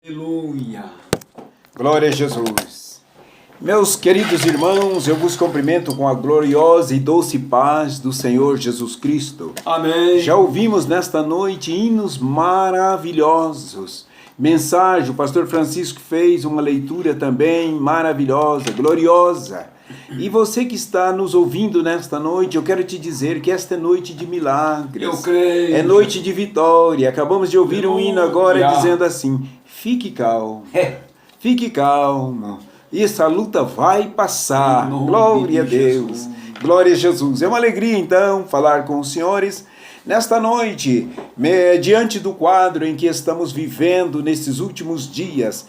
Aleluia. Glória a Jesus. Meus queridos irmãos, eu vos cumprimento com a gloriosa e doce paz do Senhor Jesus Cristo. Amém. Já ouvimos nesta noite hinos maravilhosos. Mensagem, o pastor Francisco fez uma leitura também maravilhosa, gloriosa. E você que está nos ouvindo nesta noite, eu quero te dizer que esta é noite de milagres. Eu creio. É noite de vitória. Acabamos de ouvir um hino agora Aleluia. dizendo assim: fique calmo, fique calmo. Essa luta vai passar. Em nome Glória a de Deus. Jesus. Glória a Jesus. É uma alegria então falar com os senhores nesta noite, diante do quadro em que estamos vivendo nesses últimos dias,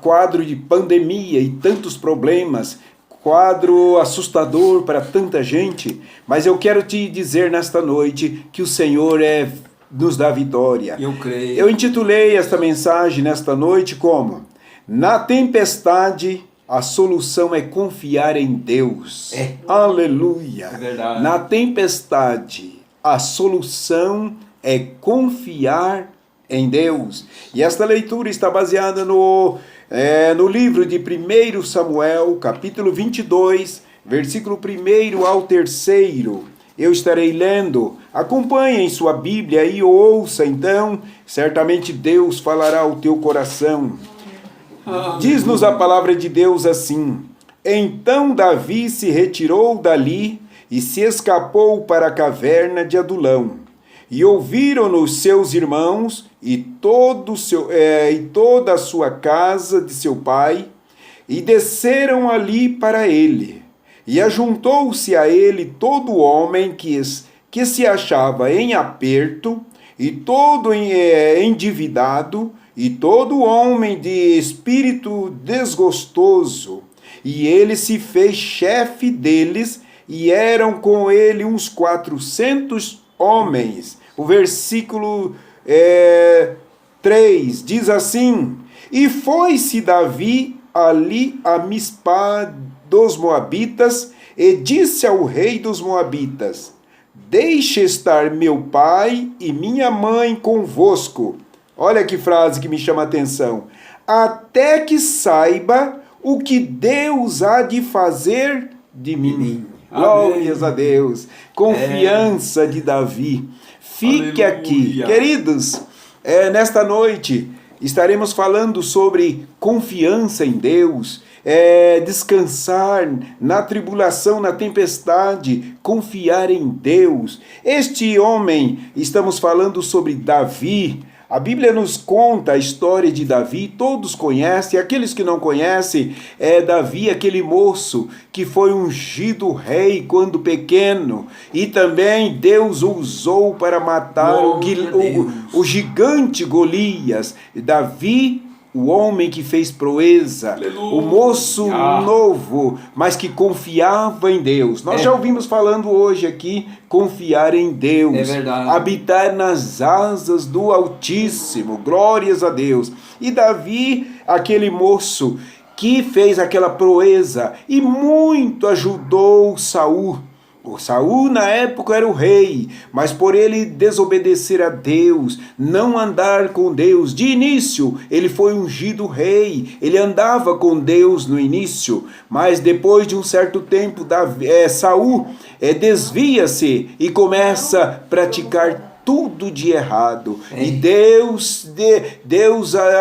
quadro de pandemia e tantos problemas, quadro assustador para tanta gente, mas eu quero te dizer nesta noite que o Senhor nos dá vitória. Eu creio. Eu intitulei esta mensagem nesta noite como: na tempestade, a solução é confiar em Deus. Aleluia. É verdade. Na tempestade, a solução é confiar em Deus. E esta leitura está baseada no livro de 1 Samuel, capítulo 22, versículo 1 ao 3º. Eu estarei lendo. Acompanhe em sua Bíblia e ouça então. Certamente Deus falará ao teu coração. Diz-nos a palavra de Deus assim: então Davi se retirou dali e se escapou para a caverna de Adulão. E ouviram-no seus irmãos e toda a sua casa de seu pai, e desceram ali para ele. E ajuntou-se a ele todo homem que se achava em aperto, e todo endividado, e todo homem de espírito desgostoso. E ele se fez chefe deles, e eram com ele uns 400 homens. O versículo 3 diz assim: e foi-se Davi ali a Mispá dos Moabitas, e disse ao rei dos Moabitas: deixe estar meu pai e minha mãe convosco. Olha que frase que me chama a atenção. Até que saiba o que Deus há de fazer de mim. Glórias a Deus. Confiança de Davi. Fique Aleluia. aqui. Queridos, nesta noite estaremos falando sobre confiança em Deus, descansar na tribulação, na tempestade, confiar em Deus. Este homem, estamos falando sobre Davi. A Bíblia nos conta a história de Davi, todos conhecem. Aqueles que não conhecem, Davi, aquele moço que foi ungido rei quando pequeno, e também Deus o usou para matar o gigante Golias. Davi, o homem que fez proeza, aleluia, o moço novo, mas que confiava em Deus. Nós já ouvimos falando hoje aqui, confiar em Deus, é verdade, habitar nas asas do Altíssimo, glórias a Deus. E Davi, aquele moço que fez aquela proeza e muito ajudou Saul. O Saul na época era o rei, mas por ele desobedecer a Deus, não andar com Deus, de início ele foi ungido rei, ele andava com Deus no início, mas depois de um certo tempo Saul desvia-se e começa a praticar tudo de errado, e Deus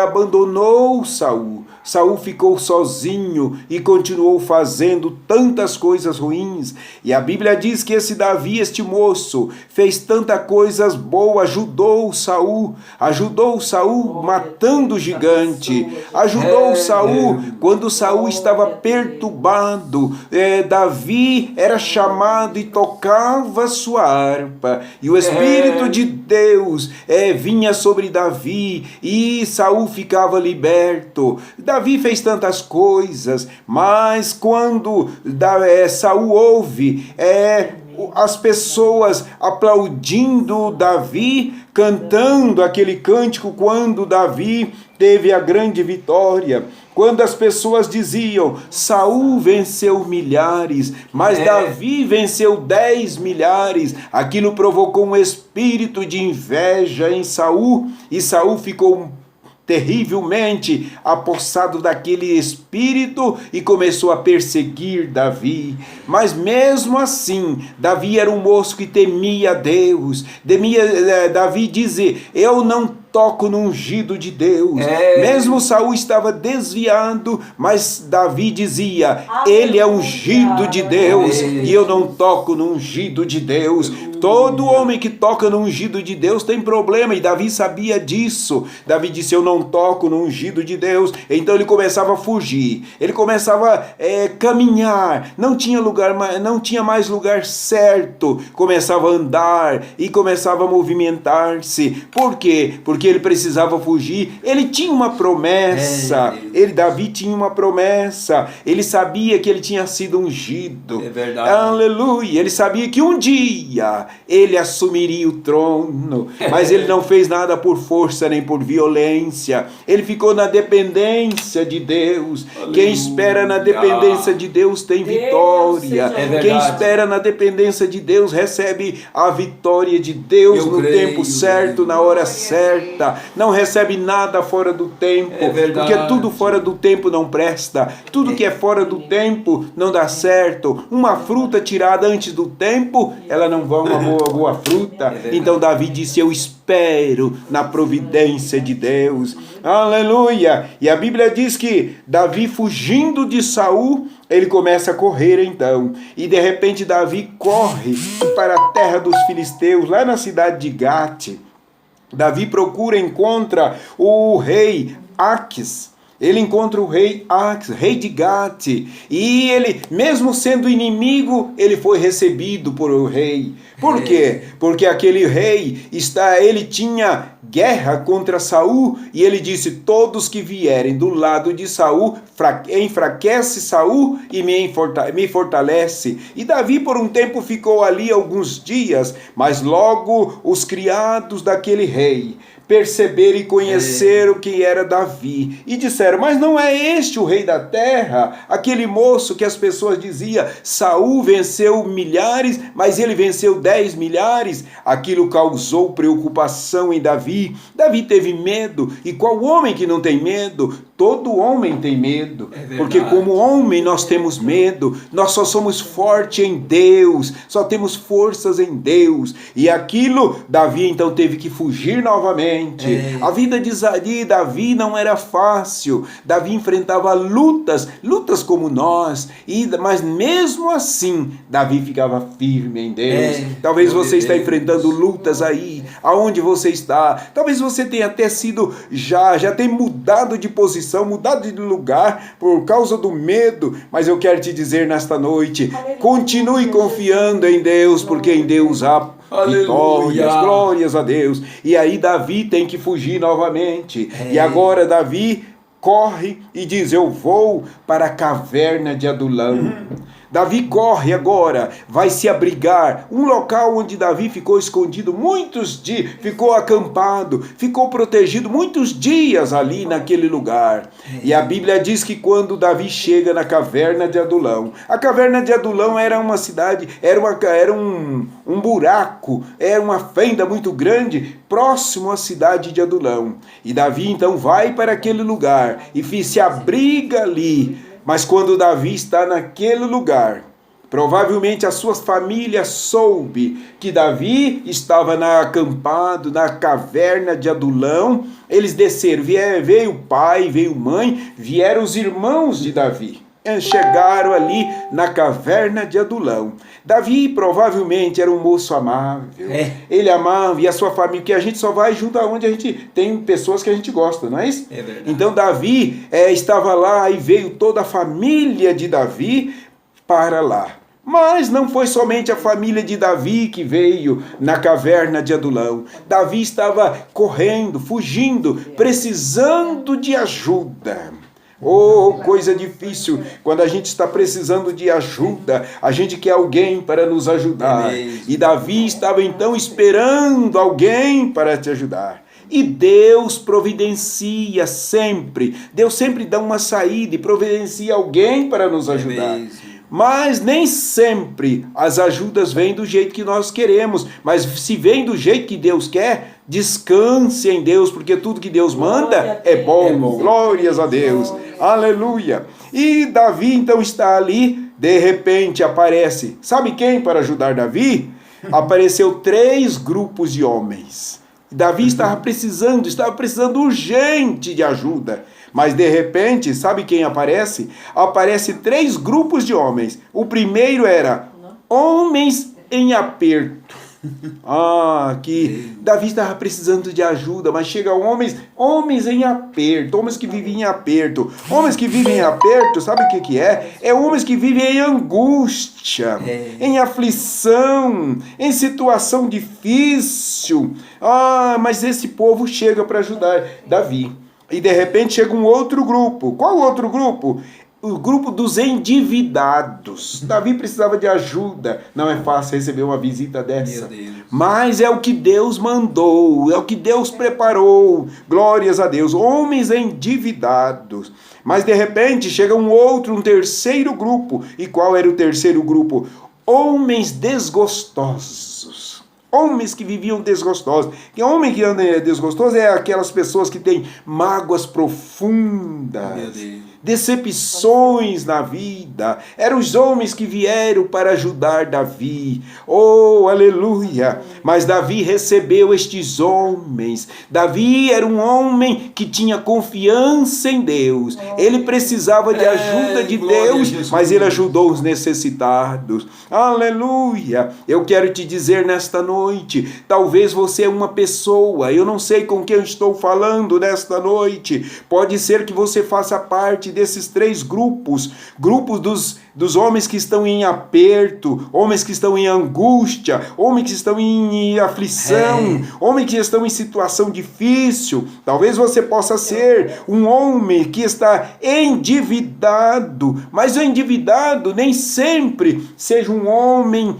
abandonou Saul. Saul ficou sozinho e continuou fazendo tantas coisas ruins. E a Bíblia diz que esse Davi, este moço, fez tantas coisas boas, ajudou Saul matando o gigante, ajudou Saul quando Saul estava perturbado. Davi era chamado e tocava sua harpa, e o Espírito de Deus vinha sobre Davi, e Saul ficava liberto. Davi fez tantas coisas, mas quando Saul ouve as pessoas aplaudindo Davi, cantando aquele cântico quando Davi teve a grande vitória, quando as pessoas diziam: Saul venceu milhares, mas Davi venceu 10 milhares, aquilo provocou um espírito de inveja em Saul, e Saul ficou terrivelmente apossado daquele espírito e começou a perseguir Davi. Mas mesmo assim, Davi era um moço que temia Deus. Davi dizia: eu não toco no ungido de Deus. Mesmo Saul estava desviando, mas Davi dizia: ele é ungido de Deus e eu não toco no ungido de Deus. Todo homem que toca no ungido de Deus tem problema, e Davi sabia disso. Davi disse: eu não toco no ungido de Deus. Então ele começava a fugir, ele começava a caminhar, não tinha mais lugar certo, começava a andar e começava a movimentar-se. Por quê? Porque ele precisava fugir. Ele tinha uma promessa, Davi tinha uma promessa, ele sabia que ele tinha sido ungido. É verdade. Aleluia, ele sabia que um dia ele assumiria o trono, mas ele não fez nada por força nem por violência, ele ficou na dependência de Deus. Aleluia. Quem espera na dependência de Deus tem vitória. Quem espera na dependência de Deus recebe a vitória de Deus no tempo certo, na hora certa. Não recebe nada fora do tempo, porque tudo fora do tempo não presta, tudo que é fora do tempo não dá certo. Uma fruta tirada antes do tempo, ela não vai uma boa fruta. Então Davi disse: eu espero na providência de Deus. Aleluia! E a Bíblia diz que Davi, fugindo de Saul, ele começa a correr então. E de repente Davi corre para a terra dos filisteus, lá na cidade de Gate. Davi encontra o rei Aques. Ele encontra o rei Aques, rei de Gate, e ele, mesmo sendo inimigo, ele foi recebido por o rei. Por quê? Porque aquele rei ele tinha guerra contra Saul, e ele disse: todos que vierem do lado de Saul enfraquece Saul e me fortalece. E Davi por um tempo ficou ali alguns dias, mas logo os criados daquele rei perceberam e conheceram que era Davi, e disseram: mas não é este o rei da terra? Aquele moço que as pessoas diziam: Saul venceu milhares, mas ele venceu 10 milhares. Aquilo causou preocupação em Davi. Davi teve medo, e qual homem que não tem medo? Todo homem tem medo, porque como homem nós temos medo, nós só somos fortes em Deus, só temos forças em Deus. E aquilo, Davi então teve que fugir novamente. A vida de Davi não era fácil. Davi enfrentava lutas como nós, mas mesmo assim Davi ficava firme em Deus. Talvez você está enfrentando lutas aí, aonde você está. Talvez você tenha até sido, já tenha mudado de posição, mudado de lugar por causa do medo, mas eu quero te dizer nesta noite: continue confiando em Deus, porque em Deus há vitórias, glórias a Deus. E aí Davi tem que fugir novamente. E agora Davi corre e diz: eu vou para a caverna de Adulão. Davi corre agora, vai se abrigar, um local onde Davi ficou escondido muitos dias, ficou acampado, ficou protegido muitos dias ali naquele lugar. E a Bíblia diz que quando Davi chega na caverna de Adulão, a caverna de Adulão era uma cidade, era um buraco, era uma fenda muito grande, próximo à cidade de Adulão. E Davi então vai para aquele lugar e se abriga ali. Mas quando Davi está naquele lugar, provavelmente a sua família soube que Davi estava acampado na caverna de Adulão. Eles desceram, veio o pai, veio a mãe, vieram os irmãos de Davi. Chegaram ali na caverna de Adulão. Davi provavelmente era um moço amável. Ele amava, e a sua família, que a gente só vai junto aonde a gente tem pessoas que a gente gosta, não é isso? É verdade. Então Davi estava lá, e veio toda a família de Davi para lá. Mas não foi somente a família de Davi que veio na caverna de Adulão. Davi estava correndo, fugindo, precisando de ajuda. Oh, coisa difícil, quando a gente está precisando de ajuda, a gente quer alguém para nos ajudar. E Davi estava então esperando alguém para te ajudar. E Deus providencia sempre, Deus sempre dá uma saída e providencia alguém para nos ajudar. Mas nem sempre as ajudas vêm do jeito que nós queremos, mas se vem do jeito que Deus quer, Descanse em Deus, porque tudo que Deus manda é bom. Glórias a Deus. Aleluia. E Davi então está ali, de repente aparece, sabe quem para ajudar Davi? Apareceu 3 grupos de homens. Davi estava precisando urgente de ajuda. Mas de repente, sabe quem aparece? Aparece 3 grupos de homens. O primeiro era homens em aperto. Que Davi estava precisando de ajuda, mas chega homens em aperto, homens que vivem em aperto. Homens que vivem em aperto, sabe o que é? É homens que vivem em angústia, em aflição, em situação difícil. Mas esse povo chega para ajudar Davi. E de repente chega um outro grupo. Qual outro grupo? O grupo dos endividados. Davi precisava de ajuda. Não é fácil receber uma visita dessa. Mas é o que Deus mandou, é o que Deus preparou. Glórias a Deus. Homens endividados. Mas de repente chega um terceiro grupo. E qual era o terceiro grupo? Homens desgostosos. Homens que viviam desgostosos. Que homem que anda desgostoso é aquelas pessoas que têm mágoas profundas, decepções na vida. Eram os homens que vieram para ajudar Davi. Oh, aleluia! Mas Davi recebeu estes homens. Davi era um homem que tinha confiança em Deus. Ele precisava de ajuda de Deus, mas ele ajudou os necessitados. Aleluia! Eu quero te dizer nesta noite, talvez você é uma pessoa, eu não sei com quem eu estou falando nesta noite. Pode ser que você faça parte desses 3 grupos dos homens que estão em aperto, homens que estão em angústia, homens que estão em aflição, homens que estão em situação difícil. Talvez você possa ser um homem que está endividado, mas o endividado nem sempre seja um homem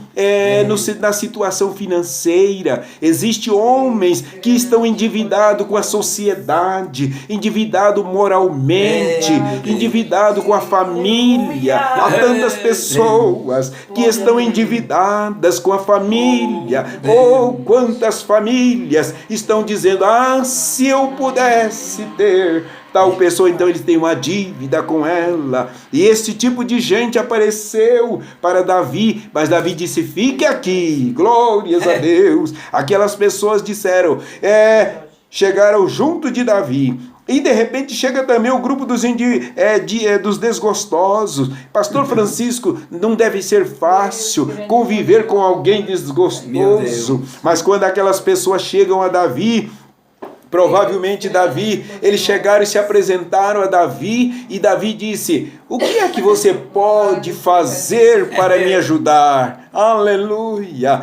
na situação financeira. Existem homens que estão endividados com a sociedade, endividados moralmente, endividado com a família. Há tantas pessoas que estão endividadas com a família. Oh, quantas famílias estão dizendo: se eu pudesse ter tal pessoa, então eles têm uma dívida com ela. E esse tipo de gente apareceu para Davi, mas Davi disse: fique aqui, glórias a Deus. Aquelas pessoas disseram, chegaram junto de Davi. E de repente chega também o grupo dos desgostosos. Pastor Francisco, não deve ser fácil conviver com alguém desgostoso. Mas quando aquelas pessoas chegam a Davi, provavelmente Davi, eles chegaram e se apresentaram a Davi, e Davi disse: o que é que você pode fazer para me ajudar? Aleluia!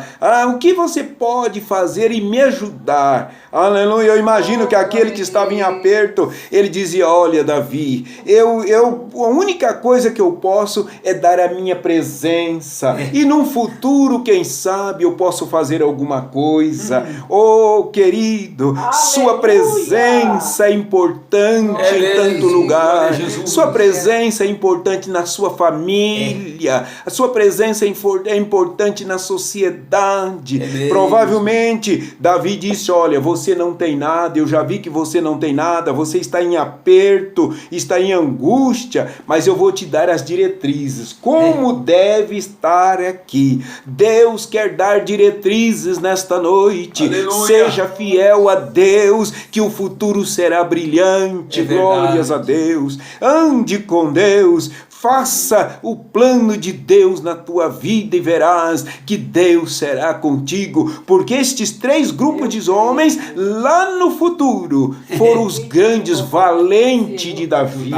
O que você pode fazer e me ajudar? Aleluia! Eu imagino que aquele que estava em aperto, ele dizia: olha, Davi, a única coisa que eu posso é dar a minha presença, e num futuro, quem sabe, eu posso fazer alguma coisa. Oh, querido, sua presença é importante em tanto lugar. Sua presença é importante na sua família. A sua presença é importante na sociedade. Provavelmente Davi disse: olha, você não tem nada, eu já vi que você não tem nada, você está em aperto, está em angústia, mas eu vou te dar as diretrizes, como deve estar aqui. Deus quer dar diretrizes nesta noite. Aleluia. Seja fiel a Deus, que o futuro será brilhante. Glórias a Deus. Ande com Deus. Faça o plano de Deus na tua vida e verás que Deus será contigo, porque estes 3 grupos de homens lá no futuro foram os grandes valentes de Davi.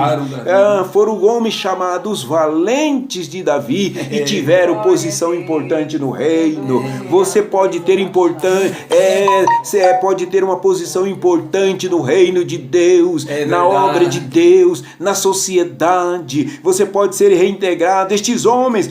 Foram homens chamados valentes de Davi e tiveram posição importante no reino. Você pode ter pode ter uma posição importante no reino de Deus, na obra de Deus, na sociedade. Você pode ser reintegrado. Estes homens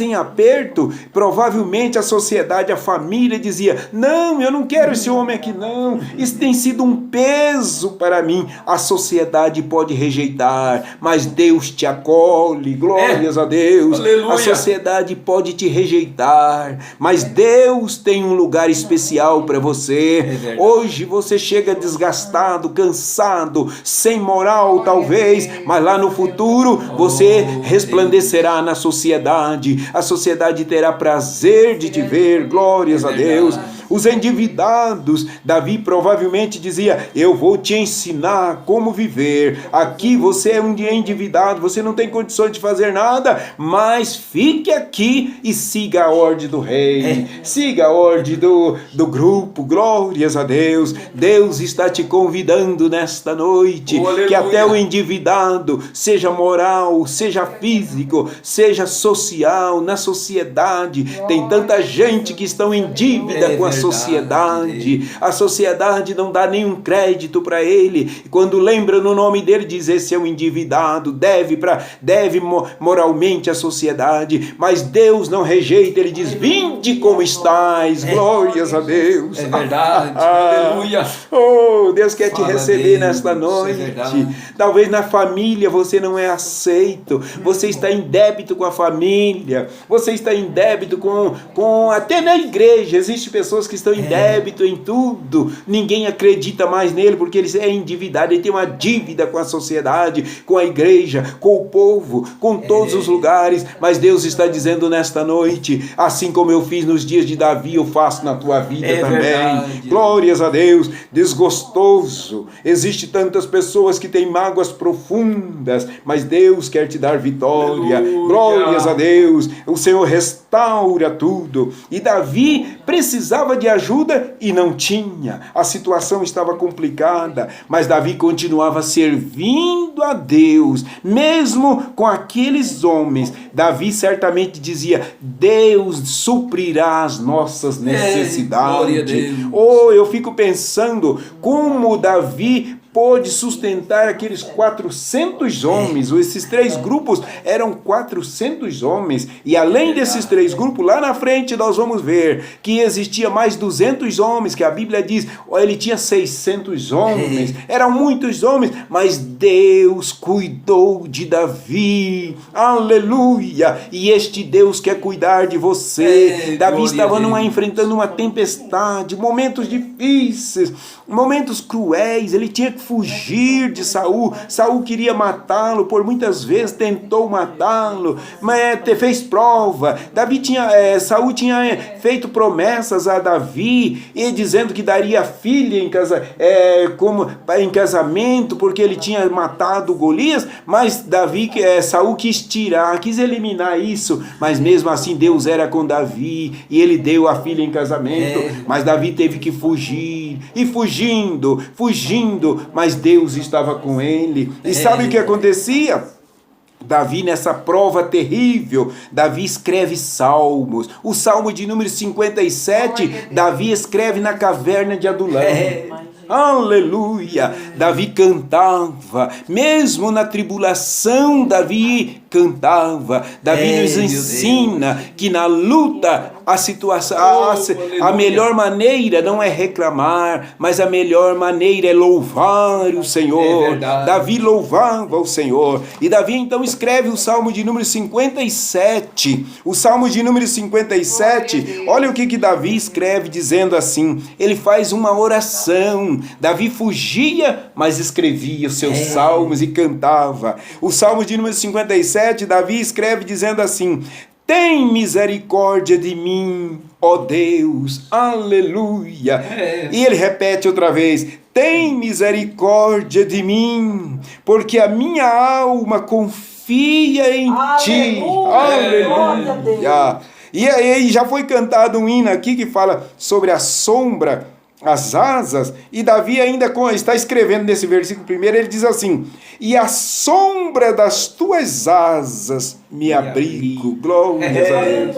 em aperto, provavelmente a sociedade, a família dizia, não, eu não quero esse homem aqui não, isso tem sido um peso para mim. A sociedade pode rejeitar, mas Deus te acolhe, glórias a Deus. Aleluia. A sociedade pode te rejeitar, mas Deus tem um lugar especial para você. Hoje você chega desgastado, cansado, sem moral talvez, mas lá no futuro você resplandecerá na sociedade. A sociedade terá prazer de te ver, glórias a Deus. Os endividados, Davi provavelmente dizia, eu vou te ensinar como viver. Aqui você é um endividado, você não tem condições de fazer nada, mas fique aqui e siga a ordem do rei, siga a ordem do grupo, glórias a Deus. Deus está te convidando nesta noite, que até o endividado, seja moral, seja físico, seja social, na sociedade, tem tanta gente que estão em dívida com a sociedade. A sociedade não dá nenhum crédito para ele. Quando lembra no nome dele, diz, esse é um endividado, deve moralmente à sociedade, mas Deus não rejeita, ele diz, vinde como estais, glórias a Deus. É verdade, aleluia. Oh, Deus quer te receber nesta noite. Talvez na família você não é aceito, você está em débito com a família, você está em débito com até na igreja, existem pessoas que estão em débito em tudo, ninguém acredita mais nele porque ele é endividado, ele tem uma dívida com a sociedade, com a igreja, com o povo, com todos os lugares, mas Deus está dizendo nesta noite, assim como eu fiz nos dias de Davi, eu faço na tua vida também. Verdade. Glórias a Deus. Desgostoso, existe tantas pessoas que têm mágoas profundas, mas Deus quer te dar vitória. Aleluia. Glórias a Deus. O Senhor restaura tudo. E Davi precisava de ajuda e não tinha. A situação estava complicada, mas Davi continuava servindo a Deus, mesmo com aqueles homens. Davi certamente dizia, Deus suprirá as nossas necessidades. Oh, eu fico pensando como Davi pôde sustentar aqueles 400 homens. Esses 3 grupos eram 400 homens, e além desses 3 grupos, lá na frente nós vamos ver que existia mais 200 homens, que a Bíblia diz, ele tinha 600 homens, eram muitos homens, mas Deus cuidou de Davi, aleluia, e este Deus quer cuidar de você. Davi estava enfrentando uma tempestade, momentos difíceis, momentos cruéis, ele tinha que fugir de Saul. Saul queria matá-lo, por muitas vezes tentou matá-lo, mas fez prova. Saul tinha feito promessas a Davi, e dizendo que daria filha em casamento, porque ele tinha matado Golias, mas Saul quis eliminar isso, mas mesmo assim Deus era com Davi, e ele deu a filha em casamento, mas Davi teve que fugir, e fugindo, mas Deus estava com ele. E sabe o que acontecia? Davi, nessa prova terrível, Davi escreve salmos. O salmo de número 57, Davi escreve na caverna de Adulão. Aleluia! Davi cantava, mesmo na tribulação, Davi cantava. Davi nos ensina que na luta a melhor maneira não é reclamar, mas a melhor maneira é louvar o Senhor. Davi louvava o Senhor. E Davi então escreve o Salmo de número 57. O Salmo de número 57, olha o que Davi escreve dizendo assim, ele faz uma oração. Davi fugia, mas escrevia os seus salmos e cantava. O Salmo de número 57, Davi escreve dizendo assim, tem misericórdia de mim, ó Deus, aleluia. E ele repete outra vez, tem misericórdia de mim, porque a minha alma confia em ti. Aleluia. E aí já foi cantado um hino aqui que fala sobre a sombra, as asas, e Davi ainda está escrevendo nesse versículo primeiro, ele diz assim, e a sombra das tuas asas me abrigo. Glórias a Deus.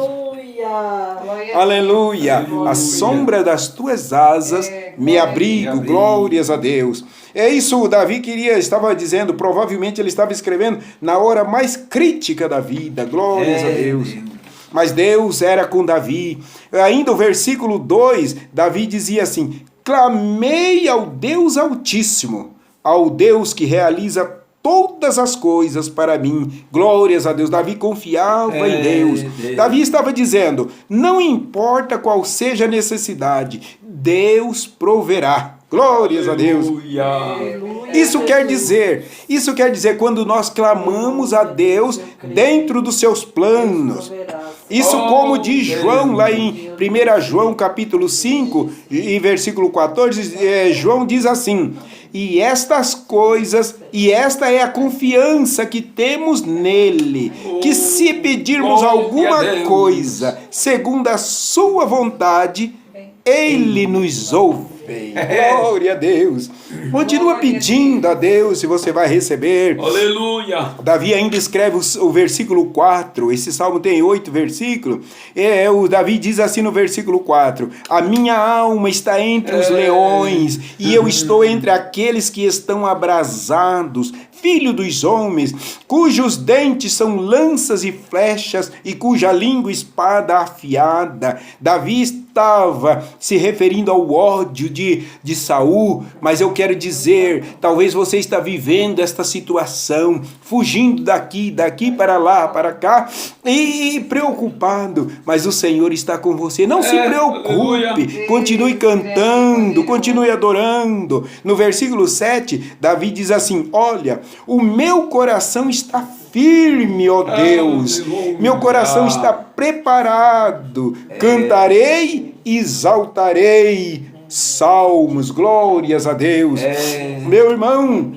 Aleluia. A sombra das tuas asas me abrigo. Glórias a Deus. É isso, Davi estava dizendo, provavelmente ele estava escrevendo na hora mais crítica da vida. Glórias a Deus. Mas Deus era com Davi. Ainda o versículo 2, Davi dizia assim: clamei ao Deus Altíssimo, ao Deus que realiza todas as coisas para mim. Glórias a Deus. Davi confiava em Deus. Davi estava dizendo: não importa qual seja a necessidade, Deus proverá. Glórias a Deus. Isso quer dizer, quando nós clamamos a Deus dentro dos seus planos. Isso como diz João lá em 1 João capítulo 5 e versículo 14, João diz assim: e estas coisas, e esta é a confiança que temos nele, que se pedirmos alguma coisa segundo a sua vontade, ele nos ouve. Glória a Deus. Continua pedindo a Deus se você vai receber. Aleluia. Davi ainda escreve o versículo 4. Esse salmo tem 8 versículos. O Davi diz assim no versículo 4: a minha alma está entre os leões, e eu estou entre aqueles que estão abrasados, filho dos homens, cujos dentes são lanças e flechas, e cuja língua espada afiada. Davi estava se referindo ao ódio de Saul, mas eu quero dizer, talvez você está vivendo esta situação, fugindo daqui para lá, para cá, e preocupado, mas o Senhor está com você. Não se preocupe, continue cantando, continue adorando. No versículo 7, Davi diz assim: olha, o meu coração está firme, ó Deus, meu coração está preparado, cantarei, exaltarei salmos. Glórias a Deus. Meu irmão,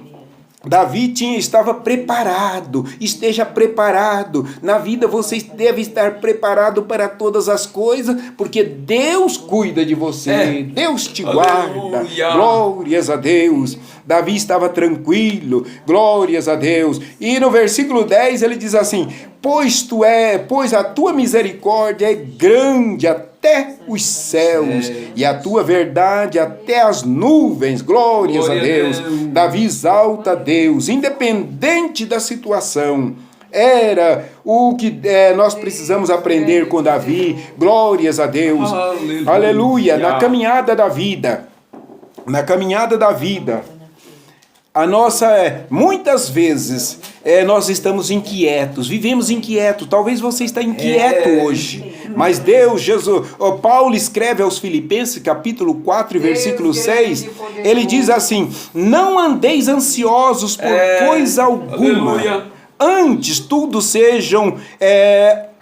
Davi estava preparado. Esteja preparado. Na vida você deve estar preparado para todas as coisas, porque Deus cuida de você. Deus te guarda. Aleluia. Glórias a Deus. Davi estava tranquilo. Glórias a Deus. E no versículo 10 ele diz assim: pois a tua misericórdia é grande até os céus, e a tua verdade até as nuvens. Glórias a Deus. Davi exalta a Deus, independente da situação. Era o que nós precisamos aprender com Davi. Glórias a Deus. Aleluia. Na caminhada da vida, muitas vezes nós estamos inquietos, vivemos inquietos. Talvez você está inquieto hoje, mas Deus, Jesus, Paulo escreve aos Filipenses, capítulo 4, versículo 6, ele diz assim: não andeis ansiosos por coisa alguma, antes tudo sejam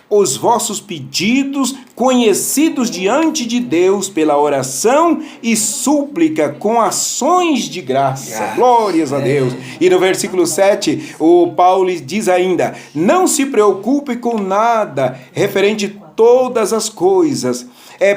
os vossos pedidos conhecidos diante de Deus pela oração e súplica com ações de graça. Glórias a Deus. E no versículo 7, o Paulo diz ainda: não se preocupe com nada referente a todas as coisas.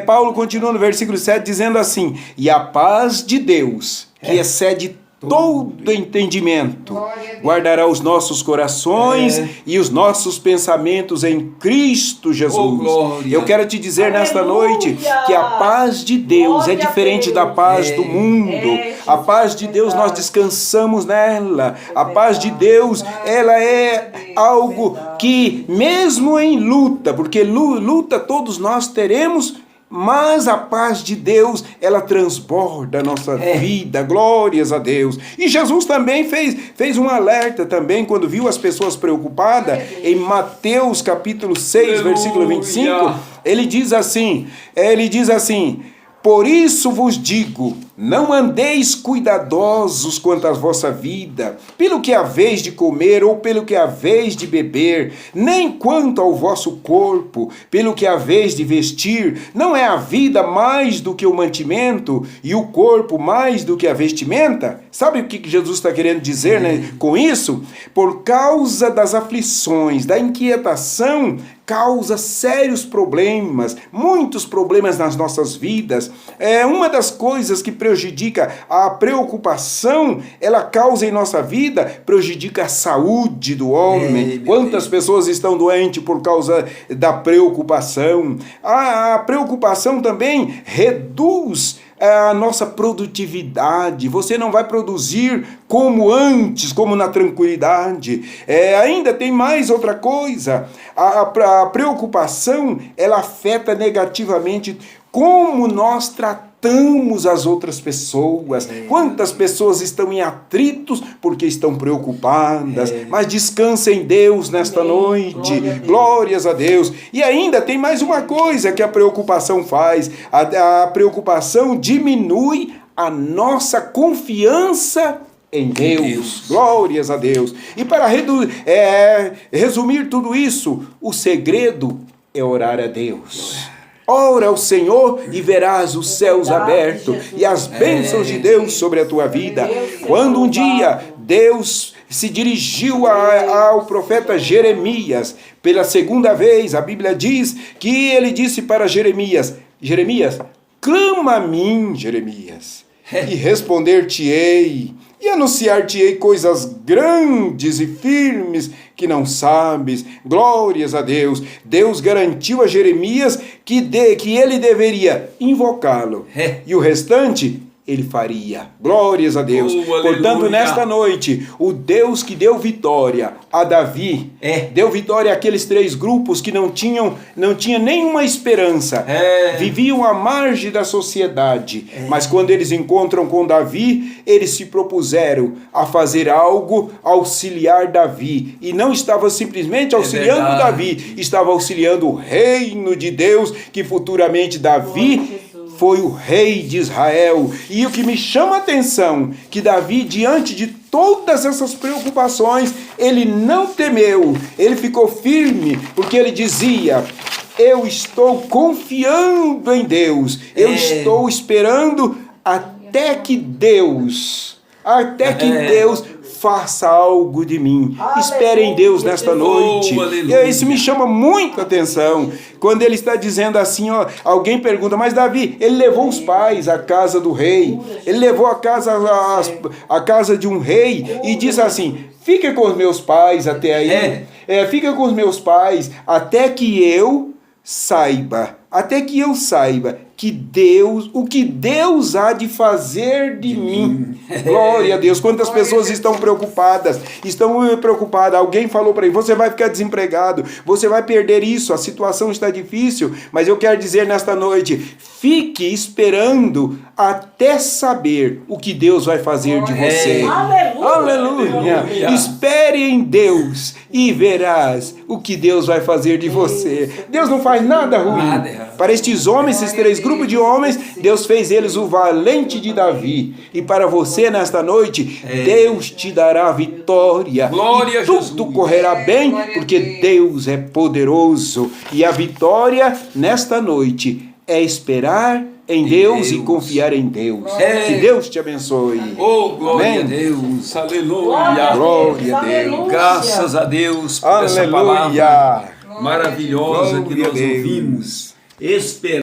Paulo continua no versículo 7 dizendo assim: e a paz de Deus, que excede todo entendimento, guardará os nossos corações e os nossos pensamentos em Cristo Jesus. Eu quero te dizer nesta noite que a paz de Deus é diferente da paz do mundo. A paz de Deus, nós descansamos nela. A paz de Deus, ela é algo que mesmo em luta, porque luta todos nós teremos, mas a paz de Deus, ela transborda a nossa vida. Glórias a Deus. E Jesus também fez um alerta também, quando viu as pessoas preocupadas, em Mateus capítulo 6, versículo 25, ele diz assim, por isso vos digo, não andeis cuidadosos quanto à vossa vida, pelo que haveis de comer ou pelo que haveis de beber, nem quanto ao vosso corpo, pelo que haveis de vestir. Não é a vida mais do que o mantimento e o corpo mais do que a vestimenta? Sabe o que Jesus está querendo dizer, né, com isso? Por causa das aflições, da inquietação, causa sérios problemas, muitos problemas nas nossas vidas. Uma das coisas que prejudica, a preocupação, ela causa em nossa vida, prejudica a saúde do homem. Quantas pessoas estão doentes por causa da preocupação? A preocupação também reduz a nossa produtividade. Você não vai produzir como antes, como na tranquilidade. Ainda tem mais outra coisa. A preocupação, ela afeta negativamente como nós tratamos as outras pessoas. Quantas pessoas estão em atritos porque estão preocupadas, mas descansa em Deus nesta noite. Glórias a Deus. E ainda tem mais uma coisa que a preocupação faz. A preocupação diminui a nossa confiança em Deus. Glórias a Deus. E para resumir tudo isso, o segredo é orar a Deus. Ora ao Senhor e verás os céus abertos e as bênçãos de Deus sobre a tua vida. Quando um dia Deus se dirigiu ao profeta Jeremias pela segunda vez, a Bíblia diz que ele disse para Jeremias: Jeremias, clama a mim, Jeremias, e responder-te-ei, e anunciar-te-ei coisas grandes e firmes que não sabes. Glórias a Deus. Deus garantiu a Jeremias que ele deveria invocá-lo. E o restante ele faria. Glórias a Deus. Portanto, aleluia. nesta noite, o Deus que deu vitória a Davi, deu vitória àqueles 3 grupos que não tinha nenhuma esperança, viviam à margem da sociedade, mas quando eles encontram com Davi, eles se propuseram a fazer algo, auxiliar Davi, e não estava simplesmente auxiliando Davi, estava auxiliando o reino de Deus, que futuramente Davi foi o rei de Israel. E o que me chama a atenção, que Davi, diante de todas essas preocupações, ele não temeu, ele ficou firme, porque ele dizia: eu estou confiando em Deus, eu estou esperando até que Deus faça algo de mim. Espere em Deus nesta noite. E isso me chama muito a atenção. Quando ele está dizendo assim, alguém pergunta: mas Davi, ele levou os pais à casa do rei, ele levou a casa de um rei, e diz assim: fica com os meus pais até aí, fica com os meus pais até que eu saiba que o que Deus há de fazer de mim. Glória a Deus. Quantas pessoas estão preocupadas? Alguém falou para ele: você vai ficar desempregado, você vai perder isso, a situação está difícil. Mas eu quero dizer nesta noite: fique esperando até saber o que Deus vai fazer de você. Aleluia. Espere em Deus e verás o que Deus vai fazer de você. Deus não faz nada ruim. Para estes homens, esses 3 grupos de homens, Deus fez eles o valente de Davi. E para você nesta noite, Deus te dará vitória. Glória a Jesus. Tudo correrá bem, porque Deus é poderoso. E a vitória nesta noite é esperar em Deus e confiar em Deus. Que Deus te abençoe. Glória a Deus. Aleluia. Glória a Deus. Graças a Deus por essa palavra maravilhosa que nós ouvimos. Esperar.